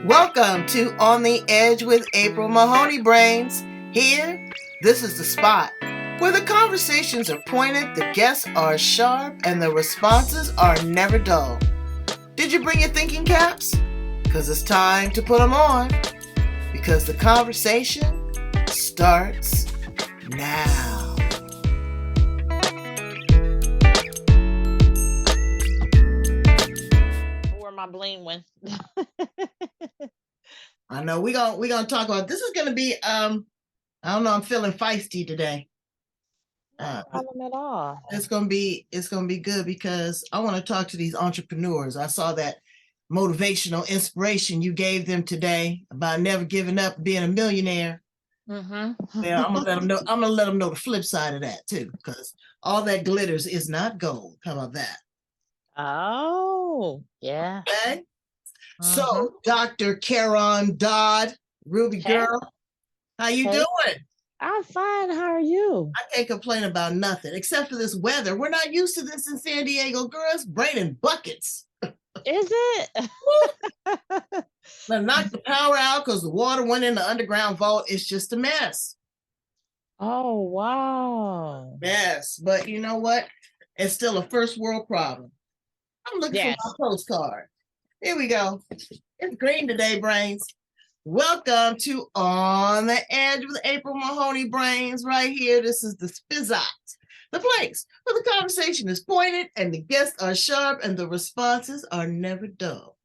Welcome to On the Edge with April Mahoney Brains. Here, this is the spot where the conversations are pointed, the guests are sharp, and the responses are never dull. Did you bring your thinking caps? Because it's time to put them on. Because the conversation starts now. Where my bling went. I know we're gonna talk about this. Is gonna be I don't know, I'm feeling feisty today. No problem at all. It's gonna be good because I want to talk to these entrepreneurs. I saw that motivational inspiration you gave them today about never giving up, being a millionaire. Yeah, I'm gonna let them know. I'm gonna let them know the flip side of that too, because all that glitters is not gold. How about that? Oh, yeah. Okay. Mm-hmm. So, Dr. Karron Dodd, Ruby Hey, girl, how you hey, doing? I'm fine. How are you? I can't complain about nothing except for this weather. We're not used to this in San Diego, girl. It's raining buckets. Is it? Now knock the power out because the water went in the underground vault. It's just a mess. Oh, wow. Mess. But you know what? It's still a first world problem. I'm looking for my Yes. postcard. Here we go. It's green today, brains. Welcome to On the Edge with April Mahoney Brains right here. This is the Spizzot, the place where the conversation is pointed and the guests are sharp and the responses are never dull.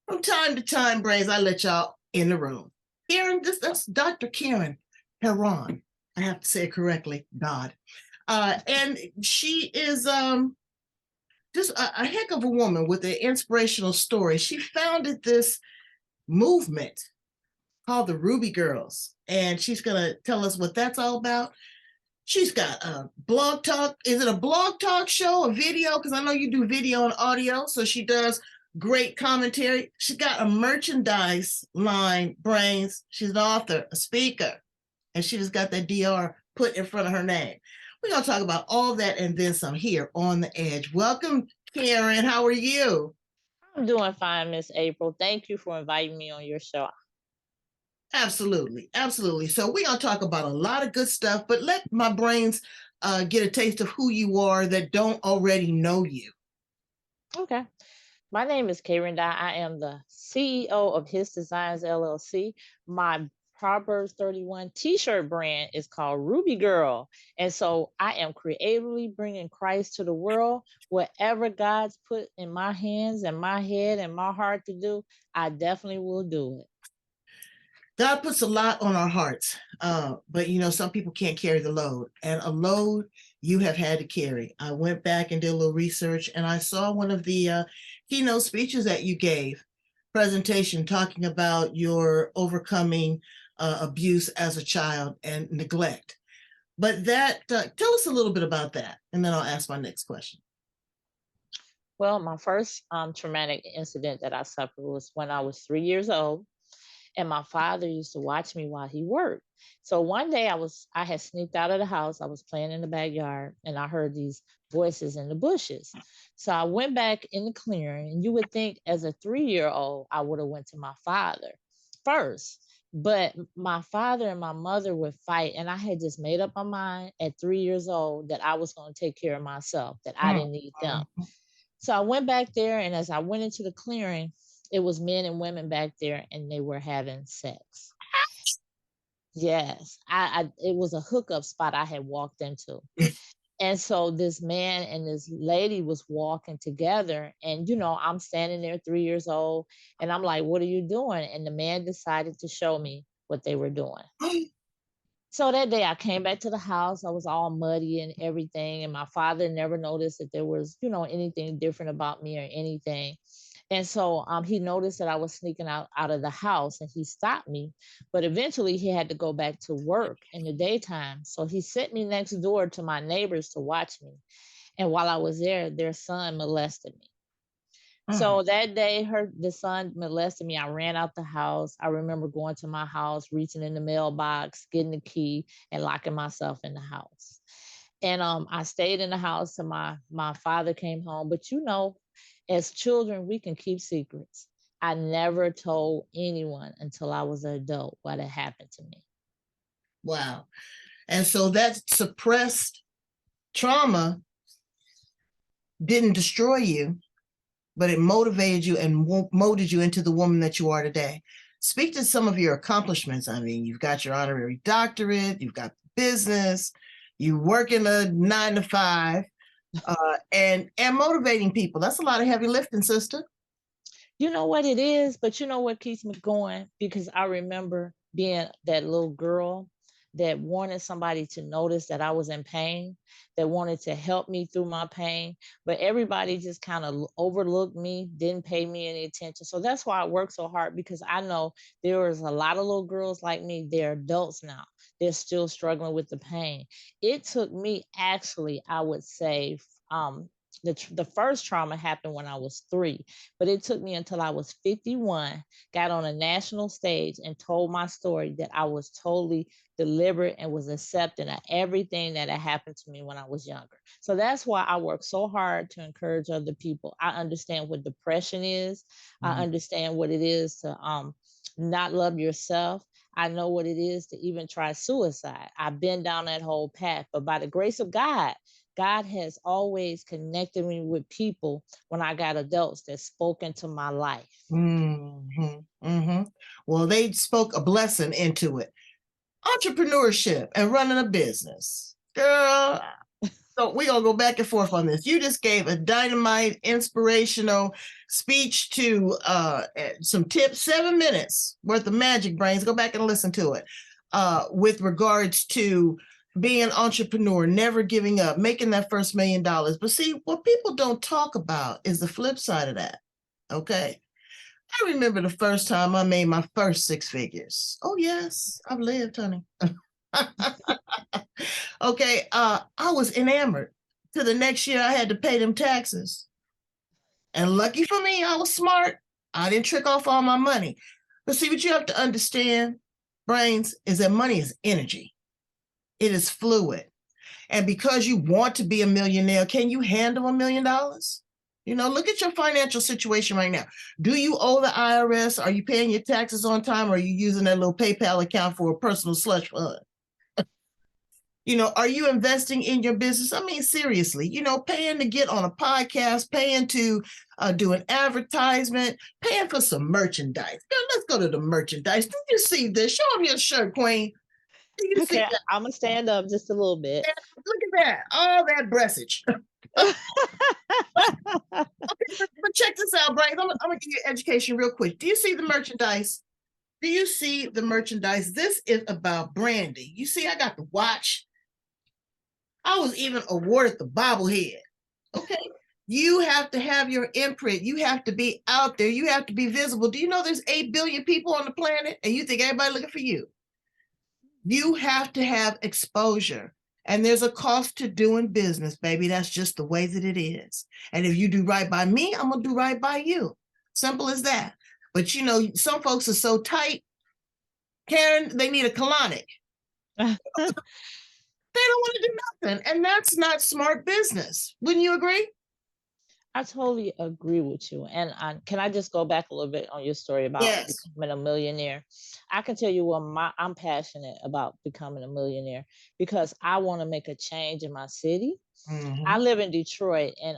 From time to time, brains, I let y'all in the room. That's Dr. Karen Perron. I have to say it correctly, Dodd. And she is just a heck of a woman with an inspirational story. She founded this movement called the Ruby Girls, and she's going to tell us what that's all about. She's got a blog talk. Is it a blog talk show, a video? Because I know you do video and audio, so she does great commentary. She's got a merchandise line, brains. She's an author, a speaker, and she just got that DR put in front of her name. We're going to talk about all that and then some here on the edge. Welcome, Karen. How are you? I'm doing fine, Miss April. Thank you for inviting me on your show. Absolutely. Absolutely. So we're going to talk about a lot of good stuff, but let my brains get a taste of who you are that don't already know you. Okay. My name is Karron Dodd. I am the CEO of His Designs LLC. My Proverbs 31 t-shirt brand is called Ruby Girl. And so I am creatively bringing Christ to the world. Whatever God's put in my hands and my head and my heart to do, I definitely will do it. God puts a lot on our hearts, but you know, some people can't carry the load, and a load you have had to carry. I went back and did a little research, and I saw one of the keynote speeches that you gave, presentation talking about your overcoming abuse as a child and neglect. But that, tell us a little bit about that, and then I'll ask my next question. Well, my first traumatic incident that I suffered was when I was 3 years old. And my father used to watch me while he worked. So one day I had sneaked out of the house. I was playing in the backyard and I heard these voices in the bushes. So I went back in the clearing, and you would think as a 3-year old I would have went to my father first. But my father and my mother would fight, and I had just made up my mind at 3 years old that I was going to take care of myself, that I didn't need them. So I went back there, and as I went into the clearing, it was men and women back there, and they were having sex. Yes, I it was a hookup spot I had walked into. And so this man and this lady was walking together, and I'm standing there 3 years old, and I'm like, "What are you doing?" And the man decided to show me what they were doing. So that day I came back to the house. I was all muddy and everything. And my father never noticed that there was, anything different about me or anything. And so he noticed that I was sneaking out of the house, and he stopped me. But eventually he had to go back to work in the daytime. So he sent me next door to my neighbors to watch me. And while I was there, their son molested me. Mm. So that day, the son molested me. I ran out the house. I remember going to my house, reaching in the mailbox, getting the key, and locking myself in the house. And I stayed in the house till my father came home. But as children, we can keep secrets. I never told anyone until I was an adult what had happened to me. Wow. And so that suppressed trauma didn't destroy you, but it motivated you and molded you into the woman that you are today. Speak to some of your accomplishments. I mean, you've got your honorary doctorate, you've got business, you work in a 9 to 5, and motivating people. That's a lot of heavy lifting, sister. You know what it is, but you know what keeps me going? Because I remember being that little girl that wanted somebody to notice that I was in pain, that wanted to help me through my pain, but everybody just kind of overlooked me, didn't pay me any attention. So that's why I work so hard, because I know there is a lot of little girls like me. They're adults now. They're still struggling with the pain. It took me, actually, I would say, the first trauma happened when I was 3, but it took me until I was 51, got on a national stage and told my story, that I was totally deliberate and was accepting of everything that had happened to me when I was younger. So that's why I work so hard to encourage other people. I understand what depression is. I understand what it is to not love yourself. I know what it is to even try suicide. I've been down that whole path, but by the grace of God, God has always connected me with people when I got adults that spoke into my life. Well, they spoke a blessing into it. Entrepreneurship and running a business. Girl, so we're going to go back and forth on this. You just gave a dynamite, inspirational speech to some tips, 7 minutes worth of magic brains. Go back and listen to it with regards to being an entrepreneur, never giving up, making that first $1 million. But see, what people don't talk about is the flip side of that. Okay. I remember the first time I made my first 6 figures. Oh, yes, I've lived, honey. Okay, I was enamored. To the next year, I had to pay them taxes. And lucky for me, I was smart. I didn't trick off all my money. But see, what you have to understand, brains, is that money is energy. It is fluid. And because you want to be a millionaire, can you handle $1 million? You know, look at your financial situation right now. Do you owe the IRS? Are you paying your taxes on time? Or are you using that little PayPal account for a personal slush fund? You know, are you investing in your business? I mean, seriously, you know, paying to get on a podcast, paying to do an advertisement, paying for some merchandise. Girl, let's go to the merchandise. Did you see this? Show them your shirt, Queen. Do you see Okay, that? I'm gonna stand up just a little bit. Look at that. All that breastage. But check this out, Brian. I'm going to give you education real quick. Do you see the merchandise? Do you see the merchandise? This is about branding. You see, I got the watch. I was even awarded the bobblehead. Okay. You have to have your imprint. You have to be out there. You have to be visible. Do you know there's 8 billion people on the planet and you think everybody looking for you? You have to have exposure. And there's a cost to doing business, baby. That's just the way that it is. And if you do right by me, I'm going to do right by you. Simple as that. But you know, some folks are so tight, Karen, they need a colonic. They don't want to do nothing. And that's not smart business. Wouldn't you agree? I totally agree with you. And can I just go back a little bit on your story about Yes. becoming a millionaire? I can tell you what I'm passionate about becoming a millionaire, because I want to make a change in my city. I live in Detroit, and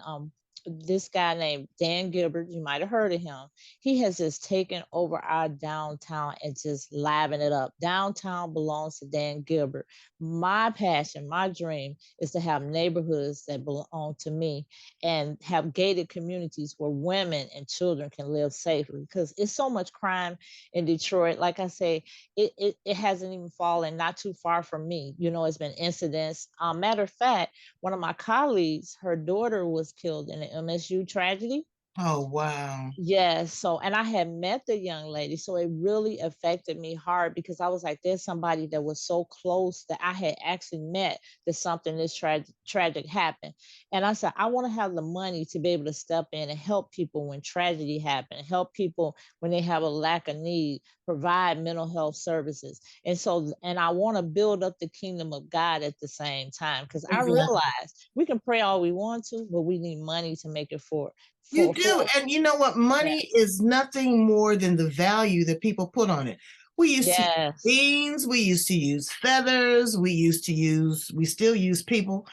this guy named Dan Gilbert, you might have heard of him. He has just taken over our downtown and just liven it up. Downtown belongs to Dan Gilbert. My passion, my dream is to have neighborhoods that belong to me, and have gated communities where women and children can live safely, because it's so much crime in Detroit. Like I say, it hasn't even fallen not too far from me. You know, it's been incidents. Matter of fact, one of my colleagues, her daughter was killed in an MSU tragedy. Oh, wow. Yes. So, and I had met the young lady. So it really affected me hard, because I was like, there's somebody that was so close that I had actually met, that something this tragic happened. And I said, I want to have the money to be able to step in and help people when tragedy happens, help people when they have a lack of need, provide mental health services. And so, and I want to build up the kingdom of God at the same time, because I Exactly. realize we can pray all we want to, but we need money to make it forward. You do. And you know what? Money is nothing more than the value that people put on it. We used to use beans, we used to use feathers, we still use people.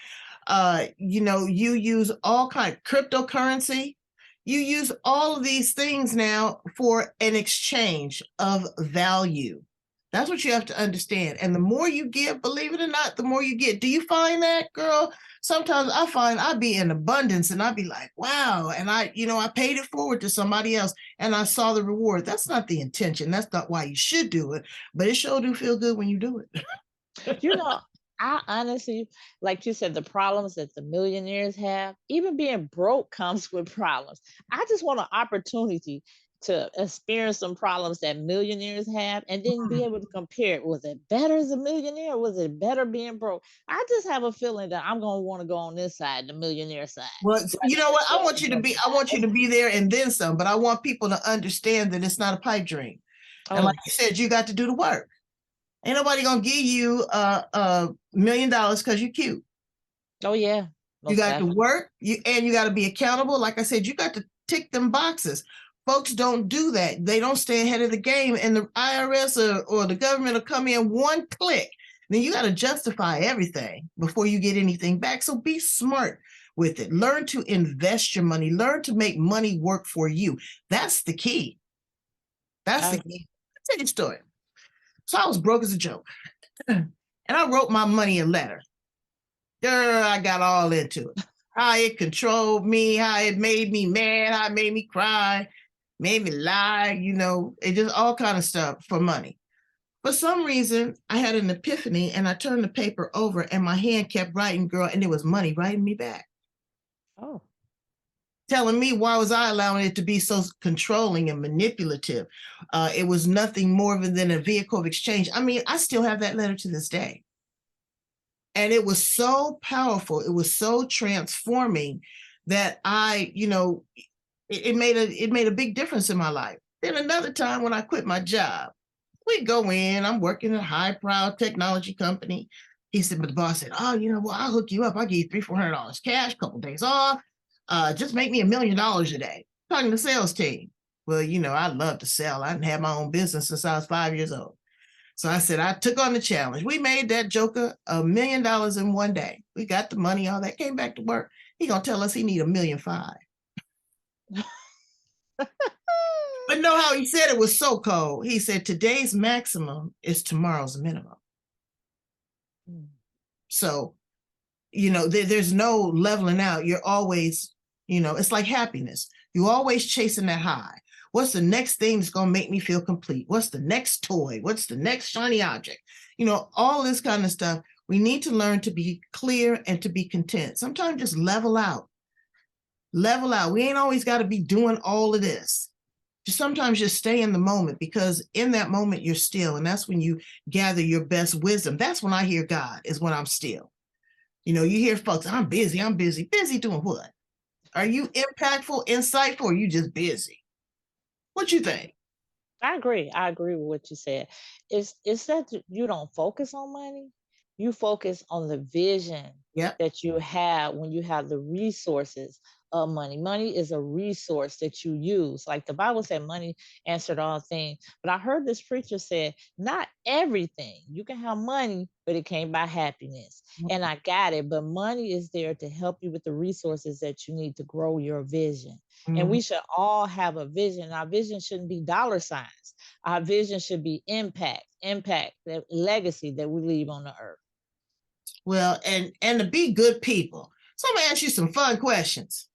You use all kind of cryptocurrency. You use all of these things now for an exchange of value. That's what you have to understand. And the more you give, believe it or not, the more you get. Do you find that, girl? Sometimes I find I'd be in abundance and I'd be like, wow. And I paid it forward to somebody else and I saw the reward. That's not the intention. That's not why you should do it. But it sure do feel good when you do it. I honestly, like you said, the problems that the millionaires have, even being broke comes with problems. I just want an opportunity to experience some problems that millionaires have and then be able to compare it. Was it better as a millionaire? Or was it better being broke? I just have a feeling that I'm going to want to go on this side, the millionaire side. Well, you know what? I want you to be there and then some, but I want people to understand that it's not a pipe dream. And like you said, you got to do the work. Ain't nobody gonna give you $1 million because you're cute. Oh yeah. You got to work, you got to be accountable. Like I said, you got to tick them boxes. Folks don't do that. They don't stay ahead of the game, and the IRS or the government will come in one click. Then you got to justify everything before you get anything back. So be smart with it. Learn to invest your money. Learn to make money work for you. That's the key. That's the key. I'll tell you a story. So I was broke as a joke. And I wrote my money a letter. Girl, I got all into it. How it controlled me, how it made me mad, how it made me cry, made me lie, it just all kind of stuff for money. For some reason, I had an epiphany and I turned the paper over and my hand kept writing, girl, and it was money writing me back. Oh. Telling me why was I allowing it to be so controlling and manipulative? It was nothing more than a vehicle of exchange. I mean, I still have that letter to this day. And it was so powerful. It was so transforming that it made a big difference in my life. Then another time when I quit my job, we go in, I'm working in a high-proud technology company. He said, but the boss said, oh, I'll hook you up. I'll give you $300-400 cash, a couple of days off. Just make me $1 million a day. Talking to the sales team. Well, I love to sell. I didn't have my own business since I was 5 years old. So I said, I took on the challenge. We made that joker $1 million in one day. We got the money, all that, came back to work. He gonna tell us he need $1.5 million. But know how he said it was so cold. He said, today's maximum is tomorrow's minimum. So, there's no leveling out. You're always, it's like happiness. You're always chasing that high. What's the next thing that's going to make me feel complete? What's the next toy? What's the next shiny object? All this kind of stuff. We need to learn to be clear and to be content. Sometimes just level out. Level out. We ain't always got to be doing all of this. Sometimes just stay in the moment, because in that moment you're still, and that's when you gather your best wisdom. That's when I hear God, is when I'm still. You hear folks, I'm busy. Busy doing what? Are you impactful, insightful, or are you just busy? What you think? I agree. I agree with what you said. It's that you don't focus on money. You focus on the vision that you have when you have the resources of money. Money is a resource that you use. Like the Bible said, money answered all things. But I heard this preacher say, not everything. You can have money, but it can't buy happiness. And I got it. But money is there to help you with the resources that you need to grow your vision. And we should all have a vision. Our vision shouldn't be dollar signs. Our vision should be impact, that legacy that we leave on the earth. Well, and to be good people. So I'm gonna ask you some fun questions.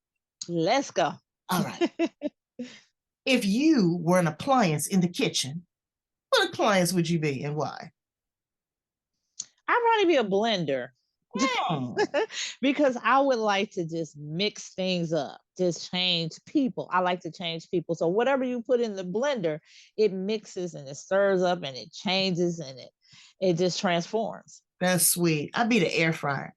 Let's go. All right. If you were an appliance in the kitchen, what appliance would you be and why? I'd probably be a blender. Because I would like to just mix things up, just change people. I like to change people. So whatever you put in the blender, it mixes and it stirs up and it changes and it just transforms. That's sweet. I'd be the air fryer.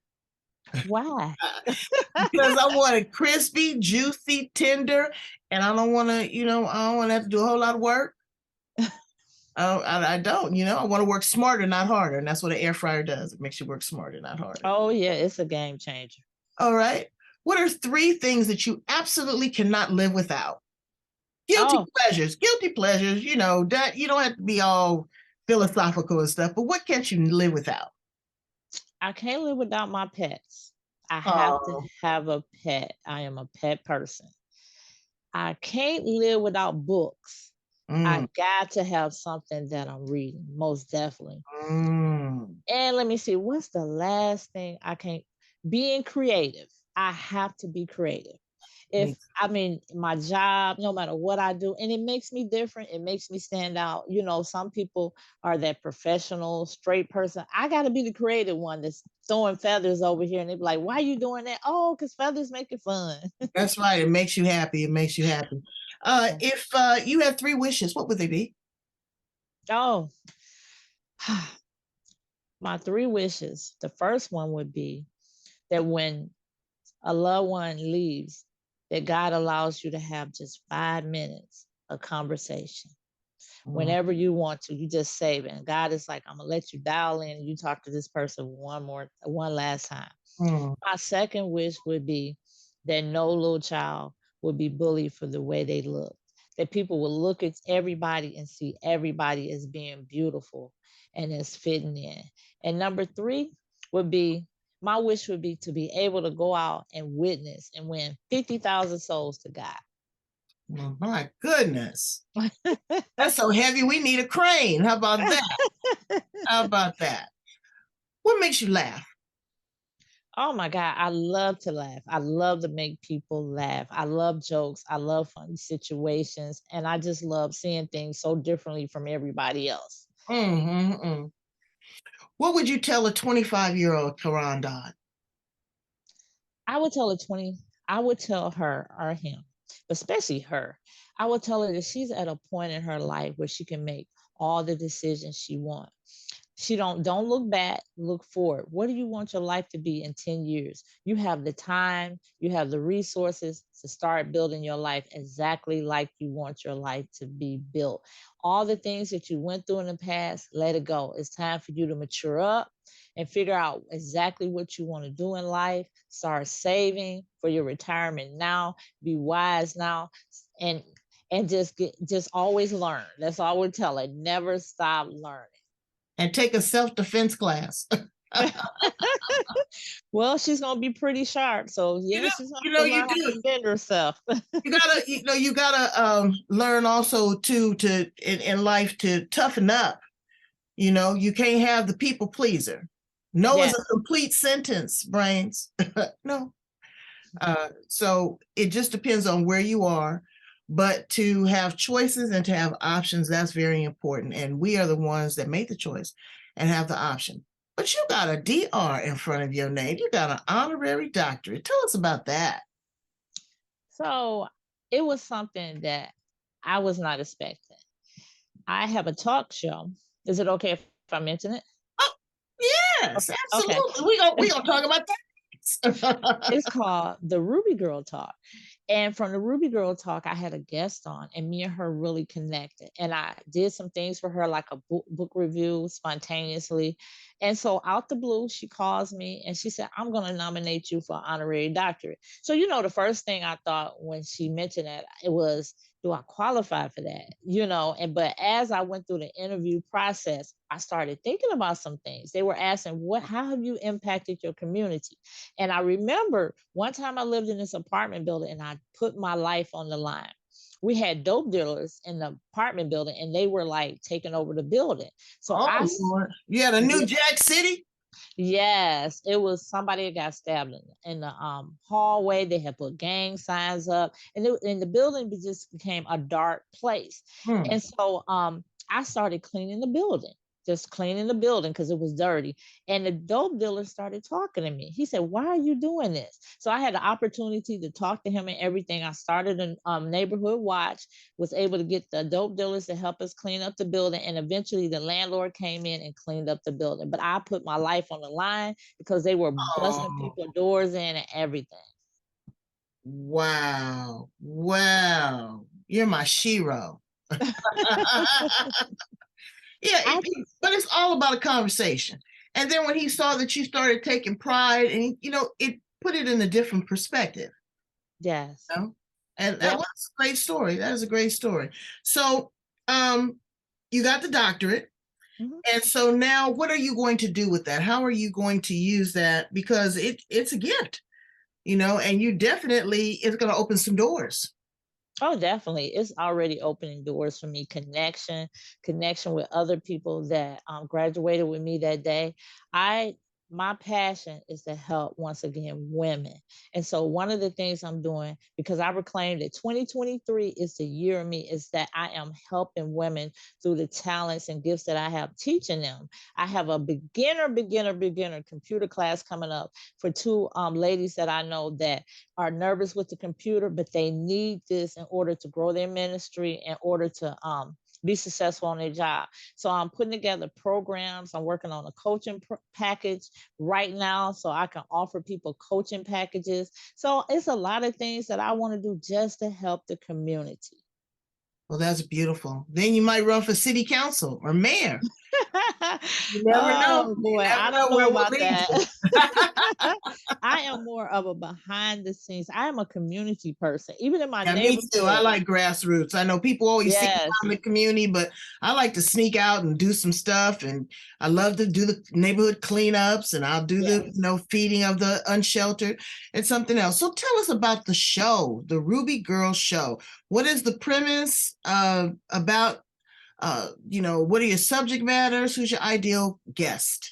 Why? Because I want it crispy, juicy, tender, and I don't want to, I don't want to have to do a whole lot of work. I don't, I want to work smarter, not harder. And that's what an air fryer does. It makes you work smarter, not harder. Oh, yeah. It's a game changer. All right. What are 3 things that you absolutely cannot live without? Guilty Oh, pleasures, that you don't have to be all philosophical and stuff, but what can't you live without? I can't live without my pets. I have to Oh, have a pet. I am a pet person. I can't live without books. mm, I got to have something that I'm reading, most definitely. mm. And let me see, what's the last thing I can't being creative. I have to be creative. Me If I mean my job, no matter what I do, and it makes me different, it makes me stand out. Some people are that professional, straight person. I gotta be the creative one that's throwing feathers over here, and they be like, why are you doing that? Oh, because feathers make it fun. That's right. It makes you happy. It makes you happy. If you had 3 wishes, what would they be? Oh, my 3 wishes. The first one would be that when a loved one leaves, that God allows you to have just 5 minutes of conversation. Mm, Whenever you want to, you just save it. And God is like, I'm gonna let you dial in and you talk to this person one last time. mm. My second wish would be that no little child would be bullied for the way they look. That people will look at everybody and see everybody as being beautiful and as fitting in. And number three would be my wish would be to be able to go out and witness and win 50,000 souls to God. Oh, my goodness. That's so heavy. We need a crane. How about that? How about that? What makes you laugh? Oh my God, I love to laugh. I love to make people laugh. I love jokes. I love funny situations. And I just love seeing things so differently from everybody else. Mm. What would you tell a 25-year-old Karron Dodd? I would tell a 20, I would tell her or him, but especially her, I would tell her that she's at a point in her life where she can make all the decisions she wants. She don't look back, look forward. What do you want your life to be in 10 years? You have the time, you have the resources to start building your life exactly like you want your life to be built. All the things that you went through in the past, let it go. It's time for you to mature up and figure out exactly what you want to do in life. Start saving for your retirement now. Be wise now, and just always learn. That's all I would tell her. Never stop learning. And take a self-defense class. Well, she's gonna be pretty sharp, so You yeah, know, she's gonna have you know, to you learn how to do. defend herself. You gotta learn also too to in life to toughen up. You can't have the people pleaser. No is Yes. a complete sentence, brains. No. So it just depends on where you are. But to have choices and to have options, that's very important. And we are the ones that make the choice and have the option. But you got a DR in front of your name. You got an honorary doctorate. Tell us about that. So it was something that I was not expecting. I have a talk show. Is it okay if I mention it? Oh, yes, Okay. absolutely. We gonna talk about that. It's called the Ruby Girl Talk. And from the Ruby Girl Talk, I had a guest on, and me and her really connected. And I did some things for her, like a book review spontaneously. And so, out the blue, she calls me and she said, I'm going to nominate you for an honorary doctorate. So, the first thing I thought when she mentioned that, it was, do I qualify for that? But as I went through the interview process, I started thinking about some things. They were asking, how have you impacted your community? And I remember one time I lived in this apartment building and I put my life on the line. We had dope dealers in the apartment building and they were like taking over the building. So Oh Lord, you had a New Jack City. yes, it was somebody that got stabbed in the hallway. They had put gang signs up, and the building just became a dark place. Hmm. And so I started cleaning the building, just cleaning the building because it was dirty. And the dope dealer started talking to me. He said, "Why are you doing this?" So I had the opportunity to talk to him and everything. I started a neighborhood watch, was able to get the dope dealers to help us clean up the building. And eventually the landlord came in and cleaned up the building. But I put my life on the line because they were busting Oh, people's doors in and everything. wow. Wow. You're my shero. Yeah, I but it's all about a conversation. And then when he saw that you started taking pride, and it put it in a different perspective. Yes. You know? And that was a great story. That is a great story. So you got the doctorate. Mhm. And so now what are you going to do with that? How are you going to use that? Because it's a gift, you know, and you definitely, it's going to open some doors. Oh, definitely. It's already opening doors for me. Connection with other people that graduated with me that day. I My passion is to help once again women. And so one of the things I'm doing, because I proclaim that 2023 is the year of me, is that I am helping women through the talents and gifts that I have, teaching them. I have a beginner computer class coming up for two ladies that I know that are nervous with the computer, but they need this in order to grow their ministry, in order to be successful on their job. So I'm putting together programs. I'm working on a coaching package right now so I can offer people coaching packages. So it's a lot of things that I want to do just to help the community. Well, that's beautiful. Then you might run for city council or mayor. You never know. Oh You boy, never I know don't know where we'll about lead that. you. I am more of a behind the scenes. I am a community person. Even in my Yeah, me too. I neighborhood. like grassroots. I know people always see me Yes. out in the community, but I like to sneak out and do some stuff. And I love to do the neighborhood cleanups, and I'll do the Yes. feeding of the unsheltered and something else. So tell us about the show, the Ruby Girl Show. What is the premise about? What are your subject matters? Who's your ideal guest?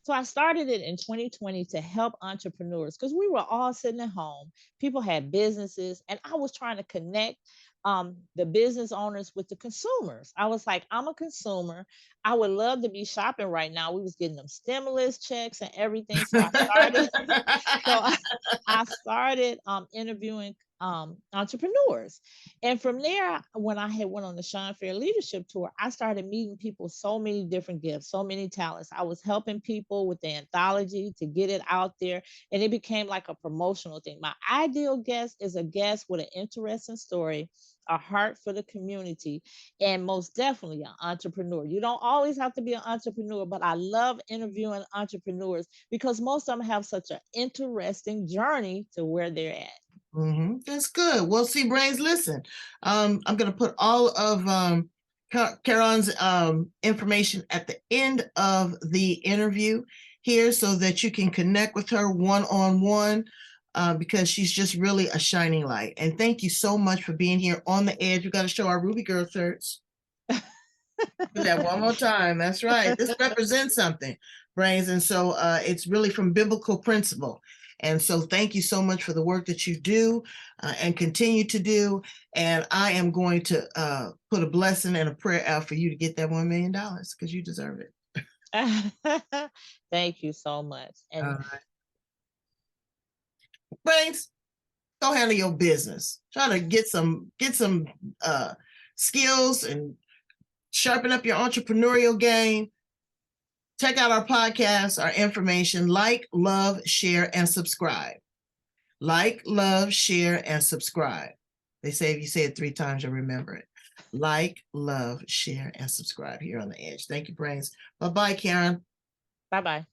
So I started it in 2020 to help entrepreneurs because we were all sitting at home. People had businesses, and I was trying to connect the business owners with the consumers. I was like, I'm a consumer. I would love to be shopping right now. We was getting them stimulus checks and everything. So I started so I started interviewing entrepreneurs, and from there, when I had went on the Sean Fair Leadership Tour, I started meeting people, so many different gifts, so many talents. I was helping people with the anthology to get it out there, and it became like a promotional thing. My ideal guest is a guest with an interesting story, a heart for the community, and most definitely an entrepreneur. You don't always have to be an entrepreneur, but I love interviewing entrepreneurs because most of them have such an interesting journey to where they're at. That's good. Well, see, Brains, listen. I'm going to put all of Karron's information at the end of the interview here so that you can connect with her one-on-one because she's just really a shining light. And thank you so much for being here on the edge. We got to show our Ruby Girl shirts. Do that one more time. That's right. This represents something, Brains. And so it's really from biblical principle. And so thank you so much for the work that you do and continue to do. And I am going to put a blessing and a prayer out for you to get that $1 million because you deserve it. Thank you so much. And Brains, go handle your business. Try to get some skills and sharpen up your entrepreneurial game. Check out our podcast, our information. Like, love, share, and subscribe. Like, love, share, and subscribe. They say if you say it 3 times, you'll remember it. Like, love, share, and subscribe here on The Edge. Thank you, Brains. Bye-bye, Karron. bye-bye.